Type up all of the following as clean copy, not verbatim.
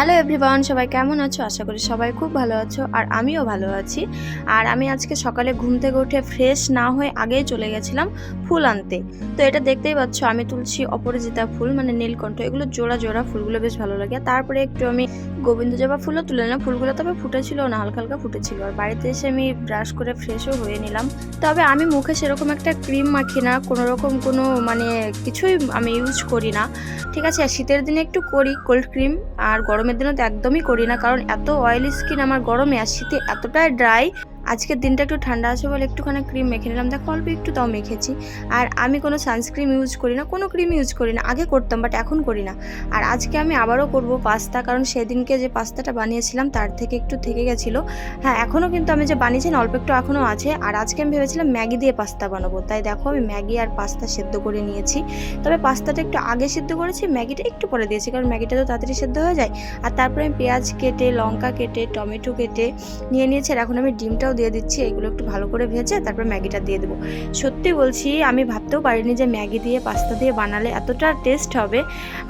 Hello everyone, সবাই কেমন আছো? আশা করি সবাই খুব ভালো আছো আর আমিও ভালো আছি। আর আমি আজকে সকালে ঘুম থেকে উঠে ফ্রেশ না হয়ে আগেই চলে গেছিলাম ফুল আনতে। তো এটা দেখতেই পাচ্ছ, আমি তুলছি অপরাজিতা ফুল, মানে নীলকণ্ঠ। এগুলো জোড়া জোড়া ফুলগুলো বেশ ভালো লাগে। তারপরে একটু আমি গোবিন্দজবা ফুলও তুলে নিলাম। ফুলগুলো তবে ফুটেছিল না, হালকা হালকা ফুটেছিল। আর বাড়িতে এসে আমি ব্রাশ করে ফ্রেশও হয়ে নিলাম। তবে আমি মুখে সেরকম একটা ক্রিম মাখি না, কোনো রকম কোনো মানে কিছুই আমি ইউজ করি না, ঠিক আছে। আর শীতের দিনে একটু করি কোল্ড ক্রিম, আর গরমের দিনে তো একদমই করি না, কারণ এত অয়েলি স্কিন আমার গরমে, আর শীতে এতটাই ড্রাই। আজকের দিনটা একটু ঠান্ডা আছে বলে একটুখানি ক্রিম মেখে নিলাম, দেখো অল্প একটু তাও মেখেছি। আর আমি কোনো সানস্ক্রিন ইউজ করি না, কোনো ক্রিম ইউজ করি না। আগে করতাম বাট এখন করি না। আর আজকে আমি আবারও করব পাস্তা, কারণ সেদিনকে যে পাস্তাটা বানিয়েছিলাম তার থেকে একটু থেকে গেছিলো। হ্যাঁ, এখনও কিন্তু আমি যে বানিয়েছি না, অল্প একটু এখনও আছে। আর আজকে আমি ভেবেছিলাম ম্যাগি দিয়ে পাস্তা বানাবো, তাই দেখো আমি ম্যাগি আর পাস্তা সেদ্ধ করে নিয়েছি। তবে পাস্তাটা একটু আগে সেদ্ধ করেছি, ম্যাগিটা একটু পরে দিয়েছি, কারণ ম্যাগিটা তো তাড়াতাড়ি সেদ্ধ হয়ে যায়। আর তারপরে আমি পেঁয়াজ কেটে, লঙ্কা কেটে, টমেটো কেটে নিয়ে নিয়েছি। আর এখন আমি ডিমটাও দিয়ে দিচ্ছি। এগুলো একটু ভালো করে ভেজে তারপর ম্যাগিটা দিয়ে দেবো। সত্যি বলছি, আমি ভাবতেও পারিনি যে ম্যাগি দিয়ে পাস্তা দিয়ে বানালে এতটা টেস্ট হবে।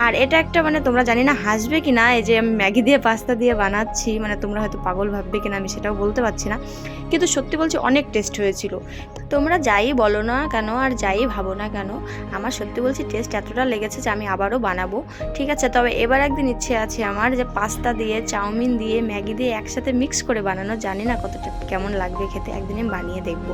আর এটা একটা মানে তোমরা জানি না হাসবে কি না, এই যে আমি ম্যাগি দিয়ে পাস্তা দিয়ে বানাচ্ছি, মানে তোমরা হয়তো পাগল ভাববে কিনা আমি সেটাও বলতে পারছি না, কিন্তু সত্যি বলছি অনেক টেস্ট হয়েছিল। তোমরা যাই বলো না কেন আর যাই ভাবো না কেন, আমার সত্যি বলছি টেস্ট এতটা লেগেছে যে আমি আবারও বানাবো, ঠিক আছে। তবে এবার একদিন ইচ্ছে আছে আমার যে পাস্তা দিয়ে, চাউমিন দিয়ে, ম্যাগি দিয়ে একসাথে মিক্স করে বানানো। জানি না কতটা কেমন লাগবে খেতে, একদিন আমি বানিয়ে দেখবো।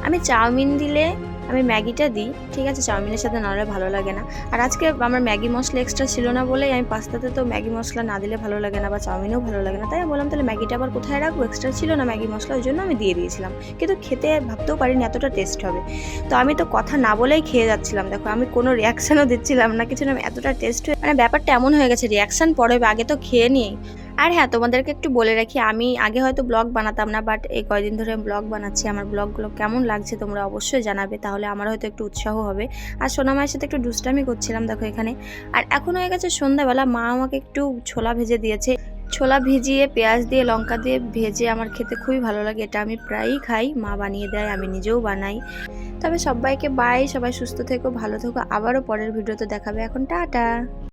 আমি চাউমিন দিলে আমি ম্যাগিটা দিই, ঠিক আছে, চাউমিনের সাথে না হলে ভালো লাগে না। আর আজকে আমার ম্যাগি মশলা এক্সট্রা ছিল না বলেই, আমি পাস্তাতে তো ম্যাগি মশলা না দিলে ভালো লাগে না, বা চাউমিনেও ভালো লাগে না, তাই আমি বললাম তাহলে ম্যাগিটা আবার কোথায় রাখবো, এক্সট্রা ছিল না ম্যাগি মশলা, ওই জন্য আমি দিয়ে দিয়েছিলাম। কিন্তু খেতে ভাবতেও পারিনি এতটা টেস্ট হবে। তো আমি তো কথা না বলেই খেয়ে যাচ্ছিলাম, দেখো আমি কোনো রিয়াকশানও দিচ্ছিলাম না, কিছু না, এতটা টেস্ট হয়ে মানে ব্যাপারটা এমন হয়ে গেছে, রিয়াকশান পরে হবে, আগে তো খেয়ে নিই। আর হ্যাঁ, তোমাদেরকে একটু বলে রাখি, আমি আগে হয়তো ব্লগ বানাতাম না, বাট এই কয়দিন ধরে আমি ব্লগ বানাচ্ছি। আমার ব্লগগুলো কেমন লাগছে তোমরা অবশ্যই জানাবে, তাহলে আমার হয়তো একটু উৎসাহ হবে। আর সোনামায়ের সাথে একটু দুষ্টামি করছিলাম দেখো এখানে। আর এখন হয়ে গেছে সন্ধ্যাবেলা, মা আমাকে একটু ছোলা ভেজে দিয়েছে। ছোলা ভিজিয়ে পেঁয়াজ দিয়ে, লঙ্কা দিয়ে ভেজে আমার খেতে খুবই ভালো লাগে। এটা আমি প্রায়ই খাই, মা বানিয়ে দেয়, আমি নিজেও বানাই। তবে সবাইকে বাই, সবাই সুস্থ থেকো, ভালো থেকো। আবারও পরের ভিডিওতে দেখাবে। এখন টাটা।